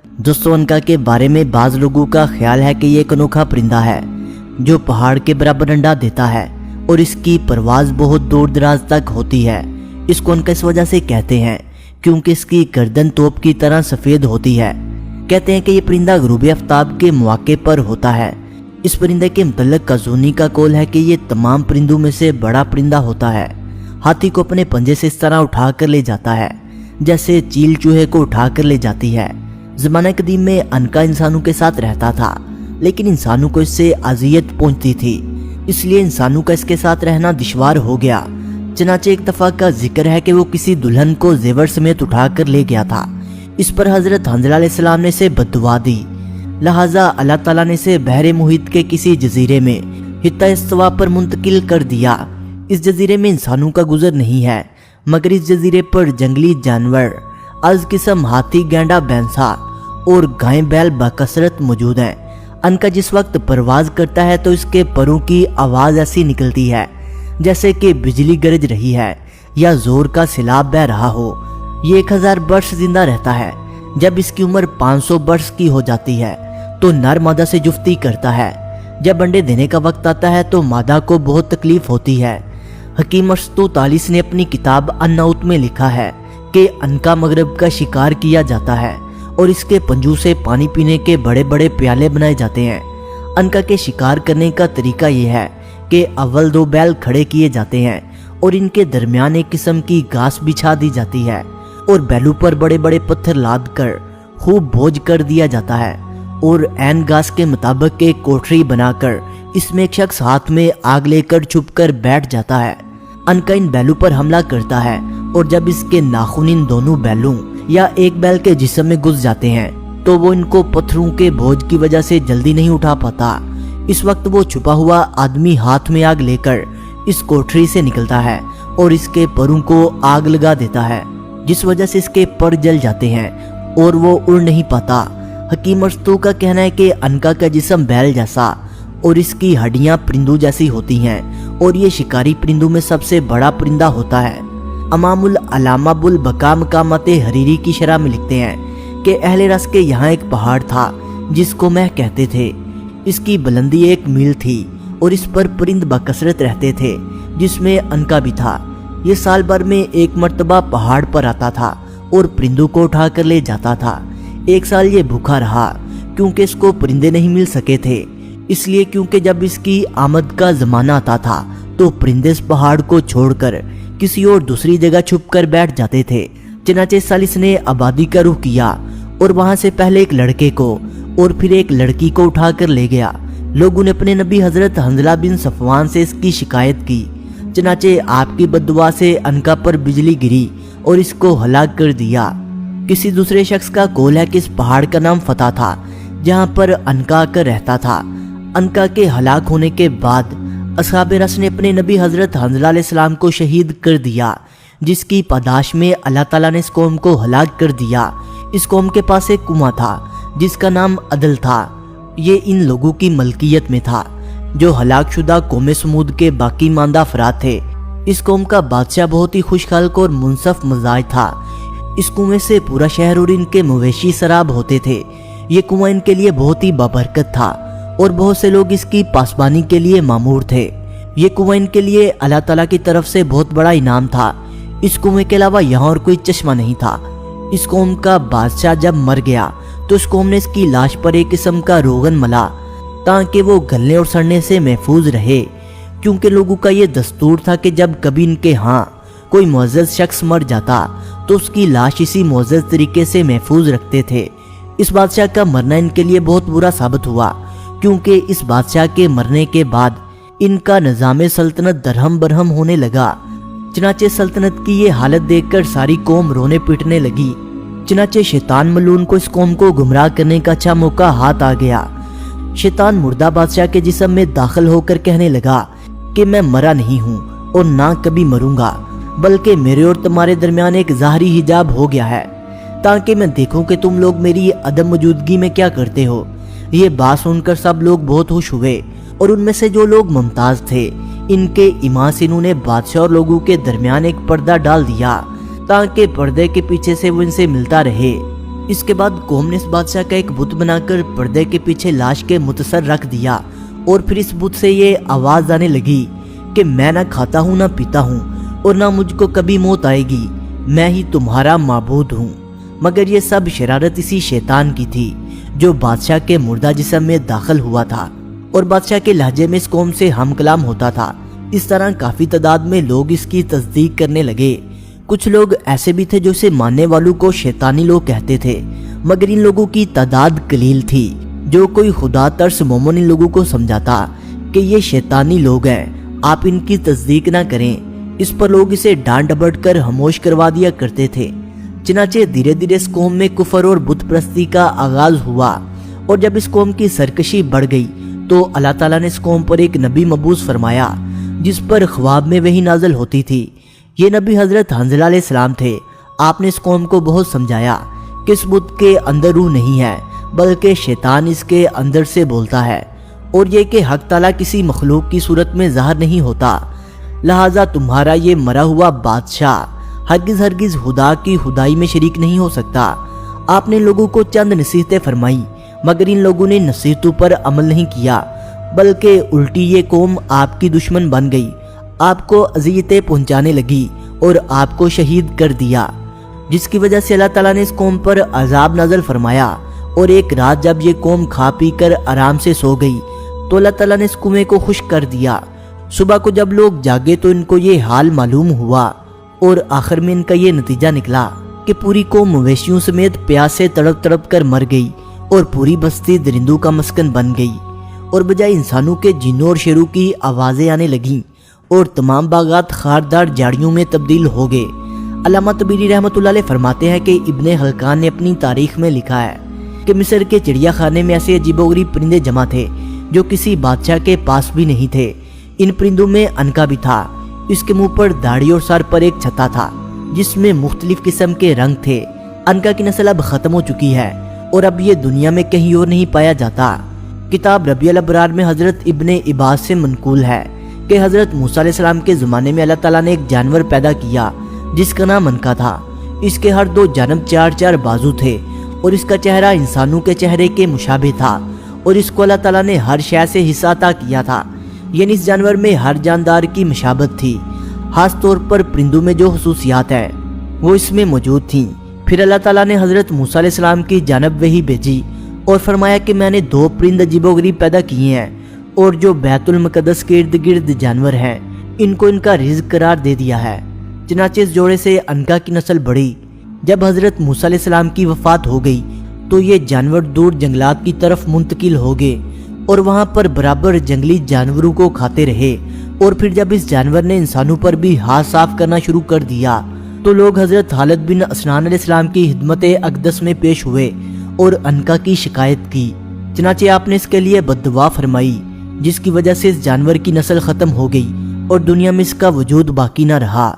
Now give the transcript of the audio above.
दोस्तों, अनका के बारे में बाज लोगों का ख्याल है कि ये एक अनोखा परिंदा है जो पहाड़ के बराबर अंडा देता है और इसकी परवाज बहुत दूर दराज तक होती है। इसको अनका इस वजह से कहते हैं क्योंकि इसकी गर्दन तोप की तरह सफेद होती है। कहते हैं कि ये परिंदा गुरूब आफ्ताब के मौके पर होता है। इस परिंदे के मुतल्लिक काज़ूनी का कौल है कि ये तमाम परिंदों में से बड़ा परिंदा होता है। हाथी को अपने पंजे से इस तरह उठा कर ले जाता है जैसे चील चूहे को उठा कर ले जाती है। ज़माने कदीम में अनका इंसानों के साथ रहता था, लेकिन इंसानों को इससे अजियत पहुंचती थी, इसलिए इंसानों का इसके साथ रहना दुश्वार हो गया। चनाचे एक दफा का जिक्र है कि वो किसी दुल्हन को जेवर समेत उठा कर ले गया था। इस पर हजरत हंज़ला अलैहिस्सलाम ने इसे बद्दुआ दी, लिहाजा अल्लाह ताला ने इसे बहरे मुहित के किसी जजीरे में हित्ता इस्तवा पर मुंतकिल कर दिया। इस जजीरे में इंसानों का गुजर नहीं है, मगर इस जजीरे पर जंगली जानवर अज किस्म हाथी, गैंडा, भैंसा और गाय बैल बकसरत मौजूद हैं। अनका जिस वक्त परवाज करता है तो इसके परों की आवाज ऐसी निकलती है जैसे कि बिजली गरज रही है या जोर का सैलाब बह रहा हो। ये 1000 वर्ष जिंदा रहता है। जब इसकी उम्र 500 वर्ष की हो जाती है तो नर मादा से जुफ्ती करता है। जब अंडे देने का वक्त आता है तो मादा को बहुत तकलीफ होती है। हकीम अरस्तू तालिस ने अपनी किताब अन्नऊत में लिखा है कि अनका मगरब का शिकार किया जाता है और इसके पंजों से पानी पीने के बड़े बड़े प्याले बनाए जाते हैं। अनका के शिकार करने का तरीका यह है कि अव्वल 2 बैल खड़े किए जाते हैं और इनके दरमियान एक किस्म की घास बिछा दी जाती है और बैलों पर बड़े बड़े पत्थर लाद कर खूब बोझ कर दिया जाता है और ऐन घास के मुताबिक एक कोठरी बनाकर इसमें एक शख्स हाथ में आग लेकर छुपकर बैठ जाता है। अनका इन बैलों पर हमला करता है और जब इसके नाखून इन दोनों बैलों या एक बैल के जिस्म में घुस जाते हैं तो वो इनको पत्थरों के बोझ की वजह से जल्दी नहीं उठा पाता। इस वक्त वो छुपा हुआ आदमी हाथ में आग लेकर इस कोठरी से निकलता है और इसके परों को आग लगा देता है, जिस वजह से इसके पर जल जाते हैं और वो उड़ नहीं पाता। हकीम अरस्तू का कहना है कि अनका का जिस्म बैल जैसा और इसकी हड्डियां परिंदों जैसी होती हैं और ये शिकारी परिंदों में सबसे बड़ा परिंदा होता है। अमामुल अलामा बुल बका मकामत हरीरी की शरह में लिखते हैं कि अहले रस के यहाँ एक पहाड़ था जिसको मैं कहते थे। इसकी बुलंदी 1 मील थी और इस पर परिंद बकसरत रहते थे, जिसमें अनका भी था। ये साल भर में 1 मर्तबा पहाड़ पर आता था और परिंदों को उठा कर ले जाता था। 1 साल ये भूखा रहा क्योंकि इसको परिंदे नहीं मिल सके थे, इसलिए क्योंकि जब इसकी आमद का जमाना आता था तो परिंदे इस पहाड़ को छोड़कर किसी और दूसरी जगह छुप कर बैठ जाते थे। चनाचे इस साल इसने आबादी का रुख किया और वहां से पहले एक लड़के को और फिर एक लड़की को उठा कर ले गया। लोगों ने अपने नबी हजरत हंज़ला बिन सफवान से इसकी शिकायत की। चनाचे आपकी बद्दुआ से अनका पर बिजली गिरी और इसको हलाक कर दिया। किसी दूसरे शख्स का कौल है कि इस पहाड़ का नाम फतह था जहां पर अनका आकर रहता था। अनका के हलाक होने के बाद असहाबे रस ने अपने नबी हजरत हंज़ला अलैहिस्सलाम को शहीद कर दिया, जिसकी पादाश में अल्लाह ताला ने इस कौम को हलाक कर दिया। इस कौम के पास एक कुआं था जिसका नाम अदल था। ये इन लोगों की मलकियत में था जो हलाक शुदा कौम समूद के बाकी मानदा अफराद थे। इस कौम का बादशाह बहुत ही खुशखल्क और मुनसफ मजाज था। इस कुएं से पूरा शहर और इनके मवेशी शराब होते थे। ये कुआं इनके लिए बहुत ही बाबरकत था और बहुत से लोग इसकी पासबानी के लिए मामूर थे। ये कुआं इनके लिए अल्लाह ताला की तरफ से बहुत बड़ा इनाम था। इस कुएं के अलावा यहाँ और कोई चश्मा नहीं था। इस कौम का बादशाह जब मर गया तो इस कौम ने इसकी लाश पर एक किस्म का रोगन मला ताकि वो गलने और सड़ने से महफूज रहे, क्योंकि लोगों का ये दस्तूर था कि जब कभी इनके यहाँ कोई मुअज़्ज़ज़ शख्स मर जाता तो उसकी लाश इसी मुअज़्ज़ज़ तरीके से महफूज रखते थे। इस बादशाह का मरना इनके लिए बहुत बुरा साबित हुआ, क्योंकि इस बादशाह के मरने के बाद इनका निज़ाम सल्तनत दरहम बरहम होने लगा। चनाचे सल्तनत की ये हालत देखकर सारी कौम रोने पीटने लगी। चनाचे शैतान मलून को इस कौम को गुमराह करने का अच्छा मौका हाथ आ गया। शैतान मुर्दा बादशाह के जिस्म में दाखिल होकर कहने लगा कि मैं मरा नहीं हूँ और ना कभी मरूंगा, बल्कि मेरे और तुम्हारे दरमियान एक ज़ाहरी हिजाब हो गया है ताकि मैं देखूं कि तुम लोग मेरी अदम मौजूदगी में क्या करते हो। ये बात सुनकर सब लोग बहुत खुश हुए और उनमें से जो लोग मुमताज थे इनके ईमान से इन्होंने बादशाह और लोगों के दरमियान एक पर्दा डाल दिया ताकि पर्दे के पीछे से वो इनसे मिलता रहे। اس کے بعد قوم نے اس بادشاہ کا ایک بت بنا کر پردے کے پیچھے لاش کے متصر رکھ دیا اور پھر اس بت سے یہ آواز آنے لگی کہ میں نہ کھاتا ہوں نہ پیتا ہوں اور نہ مجھ کو کبھی موت آئے گی، میں ہی تمہارا معبود ہوں۔ مگر یہ سب شرارت اسی شیطان کی تھی جو بادشاہ کے مردہ جسم میں داخل ہوا تھا اور بادشاہ کے لہجے میں اس قوم سے ہم کلام ہوتا تھا۔ اس طرح کافی تعداد میں لوگ اس کی تصدیق کرنے لگے۔ کچھ لوگ ایسے بھی تھے جو اسے ماننے والوں کو شیطانی لوگ کہتے تھے، مگر ان لوگوں کی تعداد قلیل تھی۔ جو کوئی خدا ترس مومن ان لوگوں کو سمجھاتا کہ یہ شیطانی لوگ ہیں، آپ ان کی تصدیق نہ کریں، اس پر لوگ اسے ڈانٹ ڈپٹ کر خاموش کروا دیا کرتے تھے۔ چنانچہ دھیرے دھیرے اس قوم میں کفر اور بت پرستی کا آغاز ہوا، اور جب اس قوم کی سرکشی بڑھ گئی تو اللہ تعالیٰ نے اس قوم پر ایک نبی مبعوث فرمایا جس پر خواب میں وحی نازل ہوتی تھی۔ یہ نبی حضرت حنظلہ علیہ السلام تھے۔ آپ نے اس قوم کو بہت سمجھایا کہ اس بت کے اندر روح نہیں ہے بلکہ شیطان اس کے اندر سے بولتا ہے، اور یہ کہ حق تعالیٰ کسی مخلوق کی صورت میں ظاہر نہیں ہوتا، لہٰذا تمہارا یہ مرا ہوا بادشاہ ہرگز خدا کی خدائی میں شریک نہیں ہو سکتا۔ آپ نے لوگوں کو چند نصیحتیں فرمائی، مگر ان لوگوں نے نصیحتوں پر عمل نہیں کیا، بلکہ الٹی یہ قوم آپ کی دشمن بن گئی، آپ کو اذیتیں پہنچانے لگی اور آپ کو شہید کر دیا، جس کی وجہ سے اللہ تعالیٰ نے اس قوم پر عذاب نازل فرمایا۔ اور ایک رات جب یہ قوم کھا پی کر آرام سے سو گئی تو اللہ تعالیٰ نے اس کنویں کو خشک کر دیا۔ صبح کو جب لوگ جاگے تو ان کو یہ حال معلوم ہوا، اور آخر میں ان کا یہ نتیجہ نکلا کہ پوری قوم مویشیوں سمیت پیاس سے تڑپ تڑپ کر مر گئی، اور پوری بستی درندوں کا مسکن بن گئی، اور بجائے انسانوں کے جنوں اور شیروں کی آوازیں آنے لگیں، اور تمام باغات خاردار جھاڑیوں میں تبدیل ہو گئے۔ علامہ طبری رحمۃ اللہ علیہ فرماتے ہیں کہ ابن خلکان نے اپنی تاریخ میں لکھا ہے کہ مصر کے چڑیا خانے میں ایسے عجیب و غریب پرندے جمع تھے جو کسی بادشاہ کے پاس بھی نہیں تھے۔ ان پرندوں میں عنقا بھی تھا، اس کے منہ پر داڑھی اور سر پر ایک چھتا تھا جس میں مختلف قسم کے رنگ تھے۔ عنقا کی نسل اب ختم ہو چکی ہے اور اب یہ دنیا میں کہیں اور نہیں پایا جاتا۔ کتاب ربیع الابرار میں حضرت ابن عباس سے منقول ہے کہ حضرت موسیٰ علیہ السلام کے زمانے میں اللہ تعالیٰ نے ایک جانور پیدا کیا جس کا نام عنقا تھا۔ اس کے ہر دو جانب 4 بازو تھے اور اس کا چہرہ انسانوں کے چہرے کے مشابہ تھا، اور اس کو اللہ تعالیٰ نے ہر شے سے حصہ عطا کیا تھا، یعنی اس جانور میں ہر جاندار کی مشابہت تھی، خاص طور پر پرندوں میں جو خصوصیات ہیں وہ اس میں موجود تھیں۔ پھر اللہ تعالیٰ نے حضرت موسیٰ علیہ السلام کی جانب وحی بھیجی اور فرمایا کہ میں نے 2 پرند عجیب و غریب پیدا کیے ہیں، اور جو بیت المقدس کے ارد گرد جانور ہیں ان کو ان کا رزق قرار دے دیا ہے۔ چنانچہ اس جوڑے سے عنقا کی نسل بڑھی۔ جب حضرت موسیٰ علیہ السلام کی وفات ہو گئی تو یہ جانور دور جنگلات کی طرف منتقل ہو گئے اور وہاں پر برابر جنگلی جانوروں کو کھاتے رہے، اور پھر جب اس جانور نے انسانوں پر بھی ہاتھ صاف کرنا شروع کر دیا تو لوگ حضرت خالد بن اسنان علیہ السلام کی خدمت اقدس میں پیش ہوئے اور عنقا کی شکایت کی۔ چنانچہ آپ نے اس کے لیے بد دعا فرمائی، جس کی وجہ سے اس جانور کی نسل ختم ہو گئی اور دنیا میں اس کا وجود باقی نہ رہا۔